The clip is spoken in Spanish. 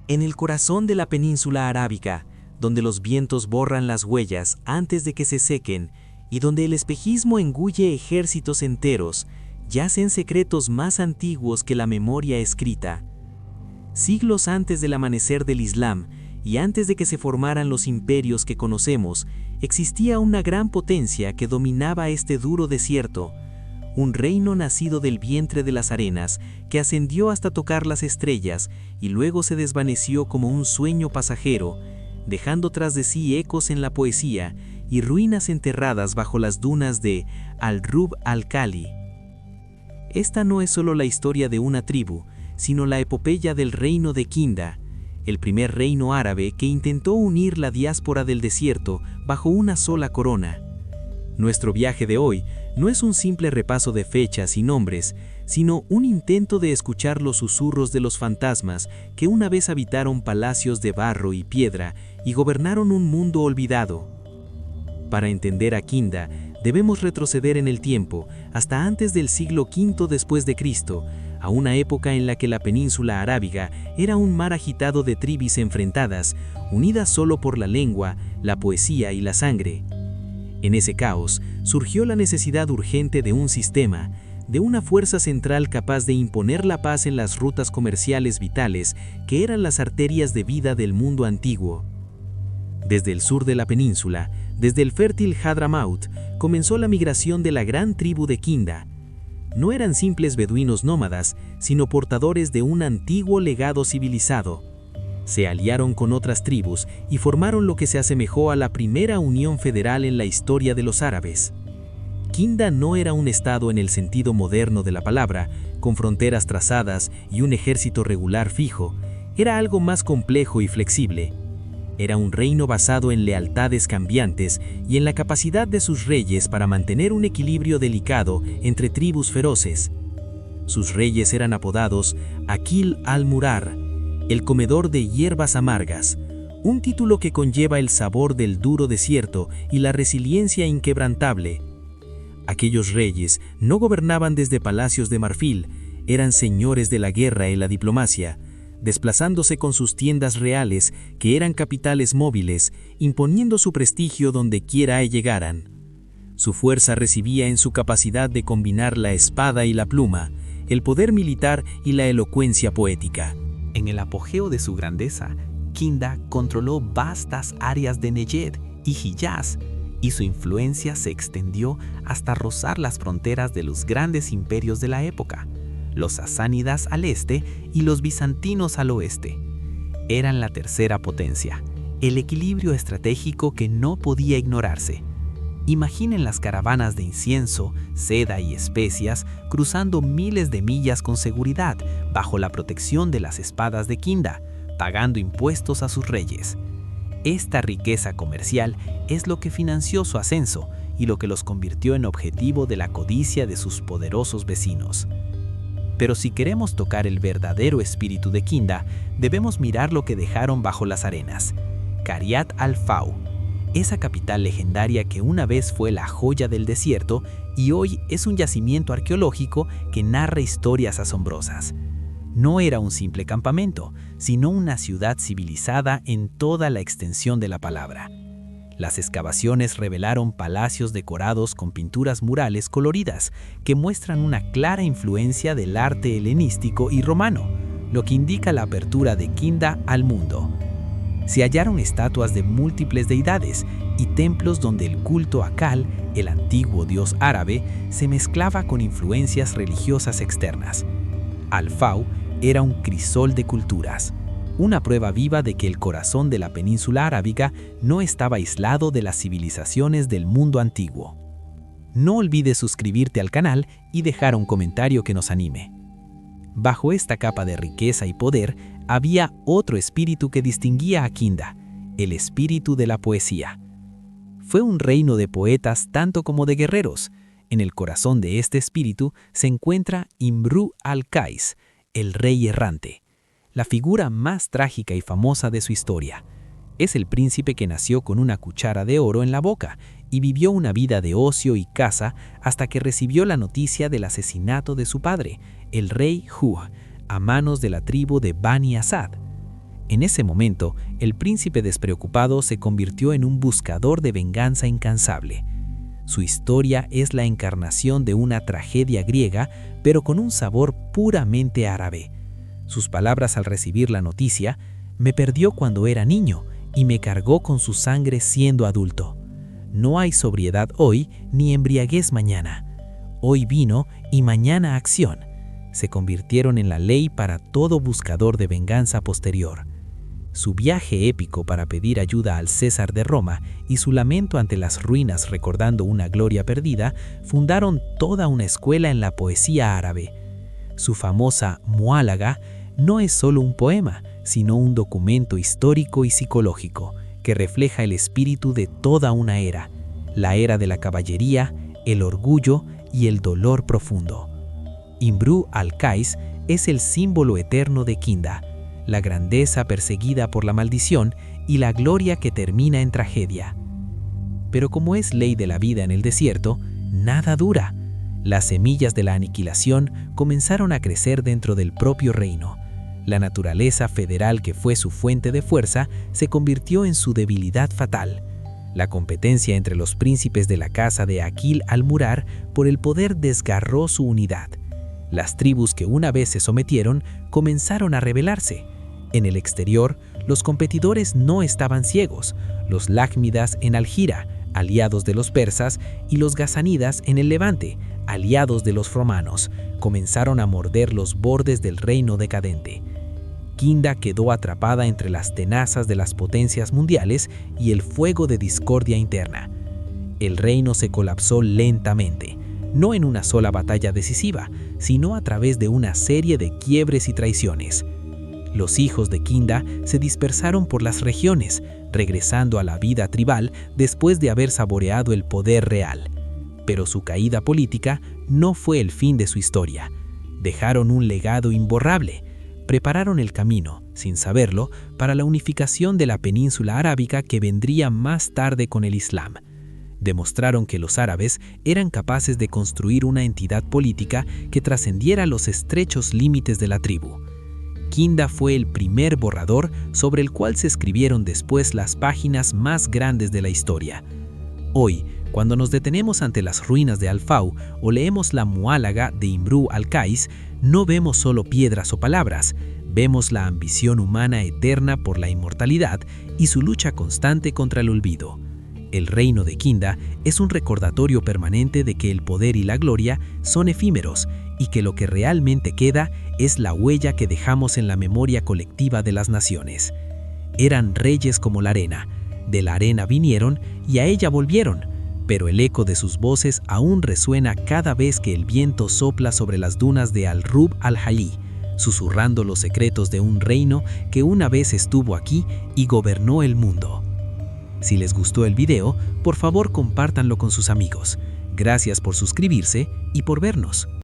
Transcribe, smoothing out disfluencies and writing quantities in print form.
En el corazón de la península arábiga, donde los vientos borran las huellas antes de que se sequen y donde el espejismo engulle ejércitos enteros, yacen secretos más antiguos que la memoria escrita. Siglos antes del amanecer del Islam y antes de que se formaran los imperios que conocemos, existía una gran potencia que dominaba este duro desierto, un reino nacido del vientre de las arenas que ascendió hasta tocar las estrellas y luego se desvaneció como un sueño pasajero, dejando tras de sí ecos en la poesía y ruinas enterradas bajo las dunas de Al-Rub al-Khali. Esta no es solo la historia de una tribu, sino la epopeya del reino de Kinda, el primer reino árabe que intentó unir la diáspora del desierto bajo una sola corona. Nuestro viaje de hoy no es un simple repaso de fechas y nombres, sino un intento de escuchar los susurros de los fantasmas que una vez habitaron palacios de barro y piedra y gobernaron un mundo olvidado. Para entender a Kinda, debemos retroceder en el tiempo hasta antes del siglo V después de Cristo, a una época en la que la península arábiga era un mar agitado de tribus enfrentadas, unidas solo por la lengua, la poesía y la sangre. En ese caos surgió la necesidad urgente de un sistema, de una fuerza central capaz de imponer la paz en las rutas comerciales vitales que eran las arterias de vida del mundo antiguo. Desde el sur de la península, desde el fértil Hadramaut, comenzó la migración de la gran tribu de Kinda. No eran simples beduinos nómadas, sino portadores de un antiguo legado civilizado. Se aliaron con otras tribus y formaron lo que se asemejó a la primera unión federal en la historia de los árabes. Kinda no era un estado en el sentido moderno de la palabra, con fronteras trazadas y un ejército regular fijo. Era algo más complejo y flexible. Era un reino basado en lealtades cambiantes y en la capacidad de sus reyes para mantener un equilibrio delicado entre tribus feroces. Sus reyes eran apodados Akil al-Murar, el comedor de hierbas amargas, un título que conlleva el sabor del duro desierto y la resiliencia inquebrantable. Aquellos reyes no gobernaban desde palacios de marfil, eran señores de la guerra y la diplomacia, desplazándose con sus tiendas reales, que eran capitales móviles, imponiendo su prestigio donde quiera llegaran. Su fuerza residía en su capacidad de combinar la espada y la pluma, el poder militar y la elocuencia poética. En el apogeo de su grandeza, Kinda controló vastas áreas de Nejd y Hiyaz, y su influencia se extendió hasta rozar las fronteras de los grandes imperios de la época, los sasánidas al este y los bizantinos al oeste. Eran la tercera potencia, el equilibrio estratégico que no podía ignorarse. Imaginen las caravanas de incienso, seda y especias cruzando miles de millas con seguridad bajo la protección de las espadas de Kinda, pagando impuestos a sus reyes. Esta riqueza comercial es lo que financió su ascenso y lo que los convirtió en objetivo de la codicia de sus poderosos vecinos. Pero si queremos tocar el verdadero espíritu de Kinda, debemos mirar lo que dejaron bajo las arenas. Qaryat al-Faw, esa capital legendaria que una vez fue la joya del desierto y hoy es un yacimiento arqueológico que narra historias asombrosas. No era un simple campamento, sino una ciudad civilizada en toda la extensión de la palabra. Las excavaciones revelaron palacios decorados con pinturas murales coloridas que muestran una clara influencia del arte helenístico y romano, lo que indica la apertura de Kinda al mundo. Se hallaron estatuas de múltiples deidades y templos donde el culto a Kal, el antiguo dios árabe, se mezclaba con influencias religiosas externas. Al-Faw era un crisol de culturas, una prueba viva de que el corazón de la península arábiga no estaba aislado de las civilizaciones del mundo antiguo. No olvides suscribirte al canal y dejar un comentario que nos anime. Bajo esta capa de riqueza y poder, había otro espíritu que distinguía a Kinda, el espíritu de la poesía. Fue un reino de poetas tanto como de guerreros. En el corazón de este espíritu se encuentra Imru al-Qais, el rey errante, la figura más trágica y famosa de su historia. Es el príncipe que nació con una cuchara de oro en la boca y vivió una vida de ocio y caza hasta que recibió la noticia del asesinato de su padre, el rey Hugh, a manos de la tribu de Bani Asad. En ese momento, el príncipe despreocupado se convirtió en un buscador de venganza incansable. Su historia es la encarnación de una tragedia griega, pero con un sabor puramente árabe. Sus palabras al recibir la noticia: «Me perdió cuando era niño y me cargó con su sangre siendo adulto. No hay sobriedad hoy ni embriaguez mañana. Hoy vino y mañana acción», se convirtieron en la ley para todo buscador de venganza posterior. Su viaje épico para pedir ayuda al César de Roma y su lamento ante las ruinas recordando una gloria perdida fundaron toda una escuela en la poesía árabe. Su famosa Muálaga no es solo un poema, sino un documento histórico y psicológico que refleja el espíritu de toda una era, la era de la caballería, el orgullo y el dolor profundo. Imru al-Qais es el símbolo eterno de Kinda, la grandeza perseguida por la maldición y la gloria que termina en tragedia. Pero como es ley de la vida en el desierto, nada dura. Las semillas de la aniquilación comenzaron a crecer dentro del propio reino. La naturaleza federal que fue su fuente de fuerza se convirtió en su debilidad fatal. La competencia entre los príncipes de la casa de Aqil al-Murar por el poder desgarró su unidad. Las tribus que una vez se sometieron comenzaron a rebelarse. En el exterior, los competidores no estaban ciegos. Los lácmidas en Algira, aliados de los persas, y los gasánidas en el Levante, aliados de los romanos, comenzaron a morder los bordes del reino decadente. Kinda quedó atrapada entre las tenazas de las potencias mundiales y el fuego de discordia interna. El reino se colapsó lentamente, no en una sola batalla decisiva, sino a través de una serie de quiebres y traiciones. Los hijos de Kinda se dispersaron por las regiones, regresando a la vida tribal después de haber saboreado el poder real. Pero su caída política no fue el fin de su historia. Dejaron un legado imborrable. Prepararon el camino, sin saberlo, para la unificación de la península arábica que vendría más tarde con el Islam. Demostraron que los árabes eran capaces de construir una entidad política que trascendiera los estrechos límites de la tribu. Kinda fue el primer borrador sobre el cual se escribieron después las páginas más grandes de la historia. Hoy, cuando nos detenemos ante las ruinas de Alfau o leemos la Muálaga de Imru al-Qais, no vemos solo piedras o palabras, vemos la ambición humana eterna por la inmortalidad y su lucha constante contra el olvido. El reino de Kinda es un recordatorio permanente de que el poder y la gloria son efímeros y que lo que realmente queda es la huella que dejamos en la memoria colectiva de las naciones. Eran reyes como la arena, de la arena vinieron y a ella volvieron, pero el eco de sus voces aún resuena cada vez que el viento sopla sobre las dunas de Al-Rub al-Jalí, susurrando los secretos de un reino que una vez estuvo aquí y gobernó el mundo. Si les gustó el video, por favor compártanlo con sus amigos. Gracias por suscribirse y por vernos.